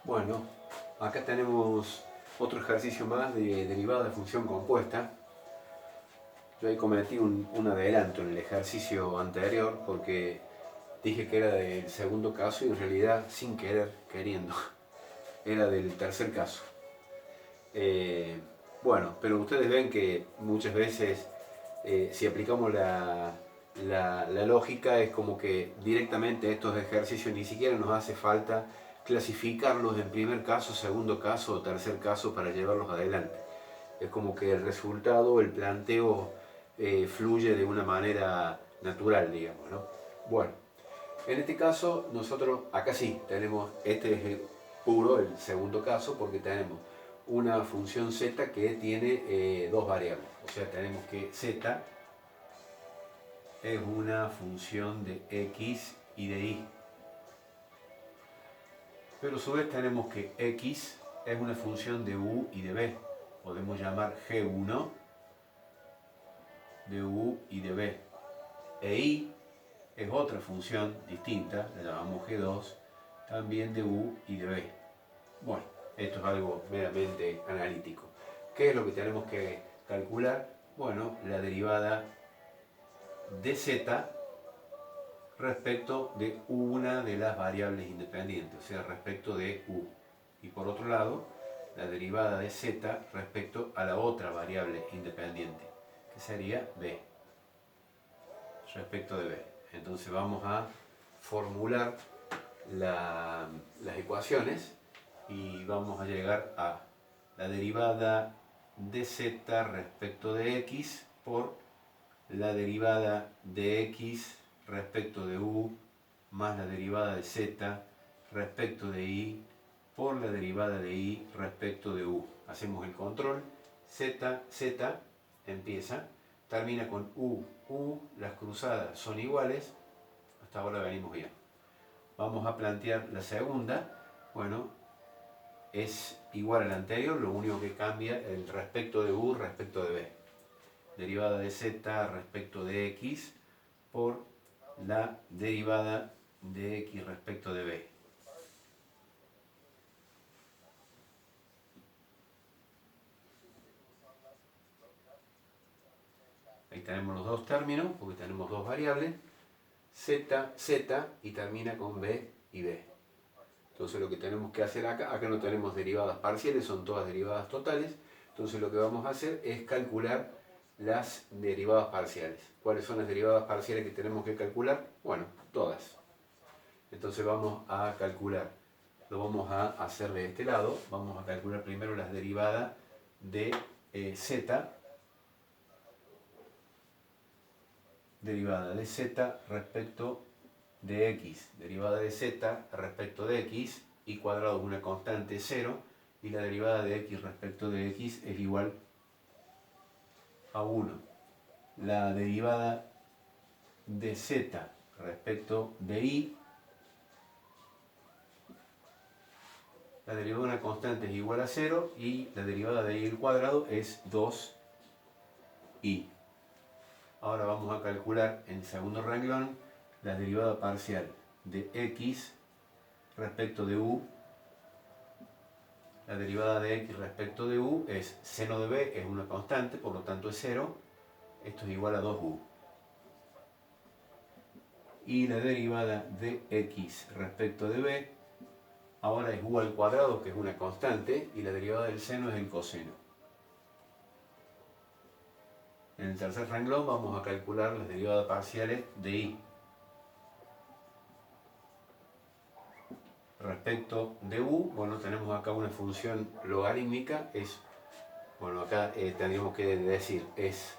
Bueno, acá tenemos otro ejercicio más de derivada de función compuesta. Yo ahí cometí un adelanto en el ejercicio anterior porque dije que era del segundo caso y en realidad sin querer, queriendo, era del tercer caso. Bueno, pero ustedes ven que muchas veces si aplicamos la lógica es como que directamente estos ejercicios ni siquiera nos hace falta clasificarlos en primer caso, segundo caso o tercer caso para llevarlos adelante. Es como que el resultado, el planteo fluye de una manera natural, digamos, ¿no? Bueno, en este caso nosotros acá sí tenemos, este es el puro, el segundo caso, porque tenemos una función z que tiene dos variables. O sea, tenemos que z es una función de x y de y. Pero a su vez tenemos que x es una función de u y de b. Podemos llamar g1 de u y de b. E y es otra función distinta, la llamamos g2, también de u y de b. Bueno, esto es algo meramente analítico. ¿Qué es lo que tenemos que calcular? Bueno, la derivada de z respecto de una de las variables independientes, o sea, respecto de u. Y por otro lado, la derivada de z respecto a la otra variable independiente, que sería b, respecto de b. Entonces vamos a formular las ecuaciones y vamos a llegar a la derivada de z respecto de x por la derivada de x respecto de u más la derivada de z respecto de y por la derivada de y respecto de u. Hacemos el control, z empieza, termina con u, las cruzadas son iguales, hasta ahora venimos bien. Vamos a plantear la segunda, bueno, es igual a la anterior, lo único que cambia el respecto de u respecto de b. Derivada de z respecto de x por la derivada de x respecto de b. Ahí tenemos los dos términos, porque tenemos dos variables, z y termina con b y b. Entonces lo que tenemos que hacer acá no tenemos derivadas parciales, son todas derivadas totales. Entonces lo que vamos a hacer es calcular las derivadas parciales. ¿Cuáles son las derivadas parciales que tenemos que calcular? Bueno, todas. Entonces vamos a calcular, lo vamos a hacer de este lado, vamos a calcular primero las derivadas de z, derivada de z respecto de x, derivada de z respecto de x, y cuadrado es una constante 0, y la derivada de x respecto de x es igual a 1. La derivada de z respecto de y, la derivada de una constante es igual a 0 y la derivada de y al cuadrado es 2y. Ahora vamos a calcular en segundo renglón la derivada parcial de x respecto de u. La derivada de x respecto de u es seno de b, es una constante, por lo tanto es 0. Esto es igual a 2u. Y la derivada de x respecto de b ahora es u al cuadrado, que es una constante, y la derivada del seno es el coseno. En el tercer renglón vamos a calcular las derivadas parciales de y. Respecto de u, bueno, tenemos acá una función logarítmica, bueno, acá tendríamos que decir, es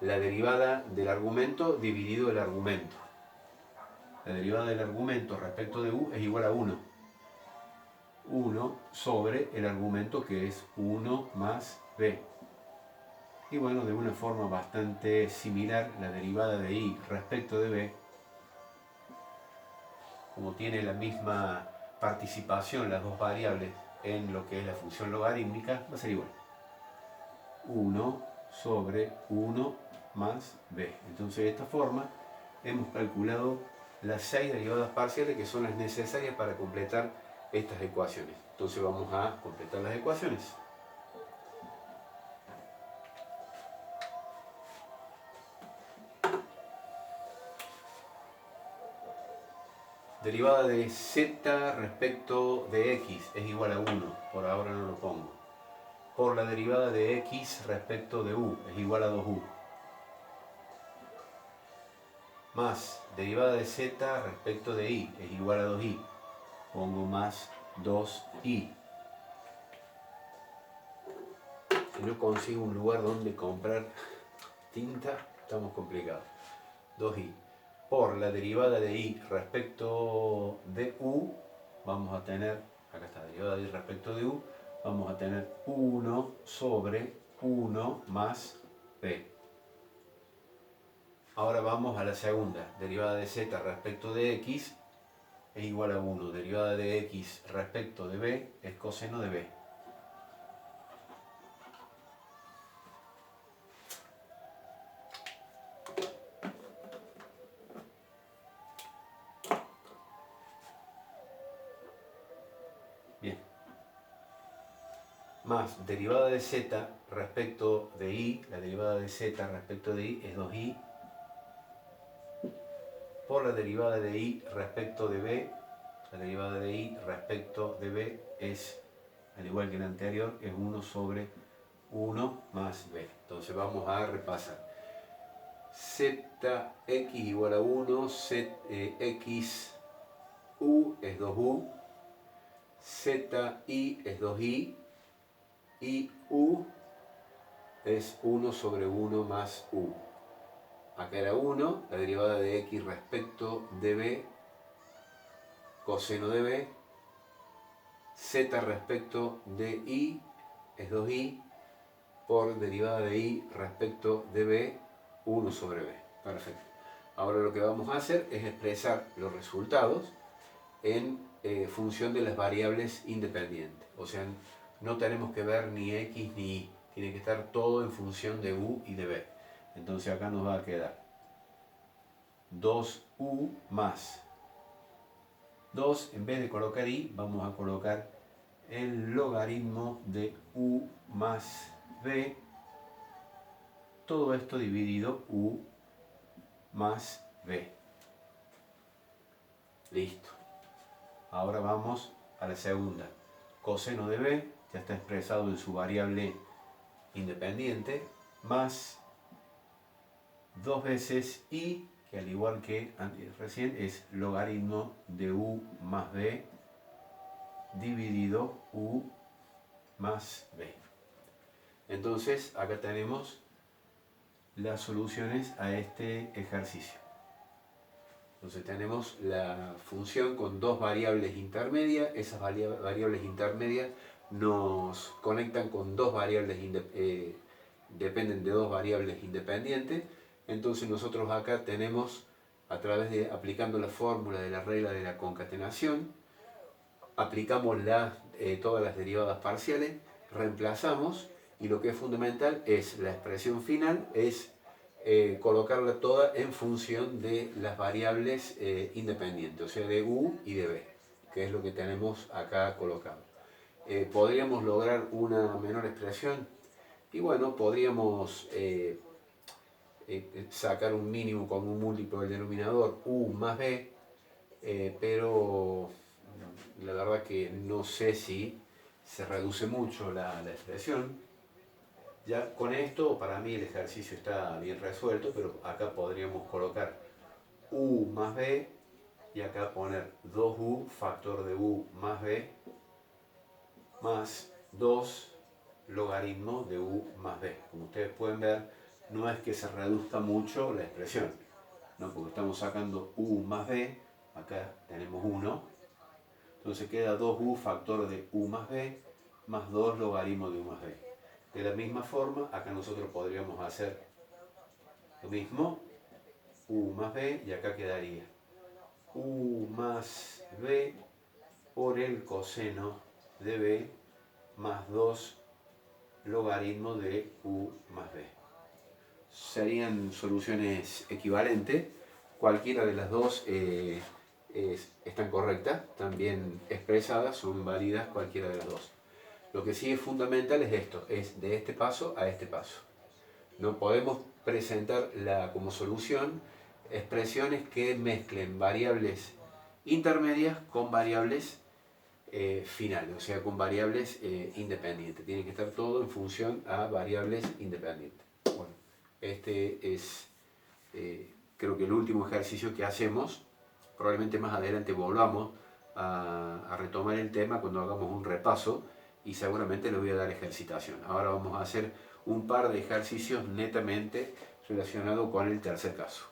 la derivada del argumento dividido el argumento. La derivada del argumento respecto de u es igual a 1. 1 sobre el argumento que es 1 más b. Y bueno, de una forma bastante similar, la derivada de y respecto de b, como tiene la misma participación las dos variables en lo que es la función logarítmica, va a ser igual. 1 sobre 1 más b. Entonces de esta forma hemos calculado las 6 derivadas parciales que son las necesarias para completar estas ecuaciones. Entonces vamos a completar las ecuaciones. Derivada de z respecto de x es igual a 1, por ahora no lo pongo. Por la derivada de x respecto de u es igual a 2u. Más derivada de z respecto de i es igual a 2i. Pongo más 2i. Si no consigo un lugar donde comprar tinta, estamos complicados. 2i. Por la derivada de i respecto de u, vamos a tener, acá está, derivada de i respecto de u, vamos a tener 1 sobre 1 más b. Ahora vamos a la segunda, derivada de z respecto de x es igual a 1, derivada de x respecto de b es coseno de b. Bien. Más derivada de z respecto de i, la derivada de z respecto de i es 2i, por la derivada de i respecto de b, la derivada de i respecto de b es, al igual que el anterior, es 1 sobre 1 más b. Entonces vamos a repasar. Zx igual a 1, x u es 2u, zi es 2i, y u es 1 sobre 1 más u. Acá era 1, la derivada de x respecto de b, coseno de b, z respecto de i es 2i, por derivada de i respecto de b, 1 sobre b. Perfecto. Ahora lo que vamos a hacer es expresar los resultados en función de las variables independientes. O sea, no tenemos que ver ni x ni y. Tiene que estar todo en función de u y de b. Entonces acá nos va a quedar 2u más 2, en vez de colocar i, vamos a colocar el logaritmo de u más b. Todo esto dividido u más b. Listo. Ahora vamos a la segunda. Coseno de b, ya está expresado en su variable independiente, más 2 veces i, que al igual que recién es logaritmo de u más b dividido u más b. Entonces acá tenemos las soluciones a este ejercicio. Entonces tenemos la función con dos variables intermedias. Esas variables intermedias nos conectan con dos variables, dependen de dos variables independientes. Entonces nosotros acá tenemos, a través de aplicando la fórmula de la regla de la concatenación, aplicamos todas las derivadas parciales, reemplazamos, y lo que es fundamental es la expresión final, es colocarla toda en función de las variables independientes, o sea, de u y de b, que es lo que tenemos acá colocado. ¿Podríamos lograr una menor expresión? Y bueno, podríamos sacar un mínimo como un múltiplo del denominador, u más b, pero la verdad que no sé si se reduce mucho la expresión. Ya con esto, para mí el ejercicio está bien resuelto, pero acá podríamos colocar u más b y acá poner 2u factor de u más b más 2 logaritmo de u más b. Como ustedes pueden ver, no es que se reduzca mucho la expresión, ¿no? Porque estamos sacando u más b, acá tenemos 1, entonces queda 2u factor de u más b más 2 logaritmo de u más b. De la misma forma, acá nosotros podríamos hacer lo mismo, u más b, y acá quedaría u más b por el coseno de b más 2 logaritmo de u más b. Serían soluciones equivalentes, cualquiera de las dos están correctas, están bien expresadas, son válidas cualquiera de las dos. Lo que sí es fundamental es esto, es de este paso a este paso. No podemos presentar como solución expresiones que mezclen variables intermedias con variables finales, o sea, con variables independientes. Tiene que estar todo en función a variables independientes. Bueno, este es creo que el último ejercicio que hacemos. Probablemente más adelante volvamos a retomar el tema cuando hagamos un repaso y seguramente le voy a dar ejercitación. Ahora vamos a hacer un par de ejercicios netamente relacionados con el tercer caso.